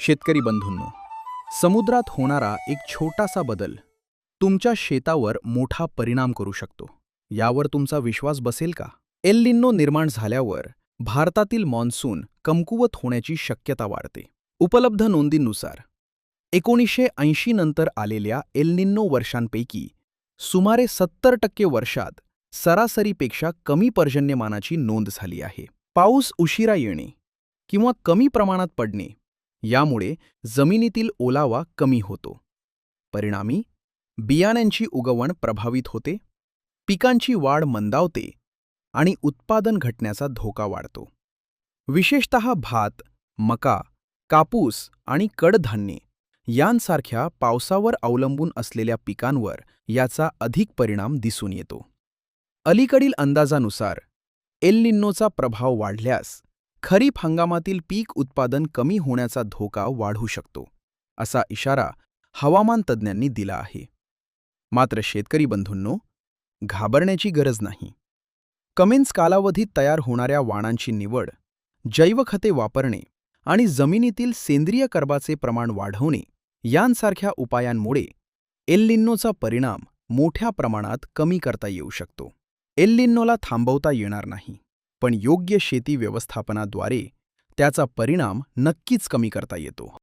शेतकरी बंधूंनो, समुद्रात होणारा एक छोटासा बदल तुमच्या शेतावर मोठा परिणाम करू शकतो. यावर तुमचा विश्वास बसेल का? एल निनो निर्माण झाल्यावर भारतातील मॉन्सून कमकुवत होण्याची शक्यता वाढते. उपलब्ध नोंदींनुसार 1980 नंतर आलेल्या एल निनो वर्षांपैकी सुमारे 70% वर्षात सरासरीपेक्षा कमी पर्जन्यमानाची नोंद झाली आहे. पाऊस उशिरा येणे किंवा कमी प्रमाणात पडणे यामुळे जमिनीतील ओलावा कमी होतो. परिणामी बियाण्यांची उगवण प्रभावित होते, पिकांची वाढ मंदावते आणि उत्पादन घटण्याचा धोका वाढतो. विशेषतः भात, मका, कापूस आणि कडधान्ये यांसारख्या पावसावर अवलंबून असलेल्या पिकांवर याचा अधिक परिणाम दिसून येतो. अलीकडील अंदाजानुसार एल निनोचा प्रभाव वाढल्यास खरीप हंगामातील पीक उत्पादन कमी होण्याचा धोका वाढू शकतो, असा इशारा हवामान तज्ज्ञांनी दिला आहे. मात्र शेतकरी बंधूंनो, घाबरण्याची गरज नाही. कमेन्स कालावधीत तयार होणाऱ्या वाणांची निवड, जैवखते वापरणे आणि जमिनीतील सेंद्रिय कर्बाचे प्रमाण वाढवणे यांसारख्या उपायांमुळे एल निनोचा परिणाम मोठ्या प्रमाणात कमी करता येऊ शकतो. एल निनोला थांबवता येणार नाही, पण योग्य शेती व्यवस्थापनाद्वारे त्याचा परिणाम नक्कीच कमी करता येतो.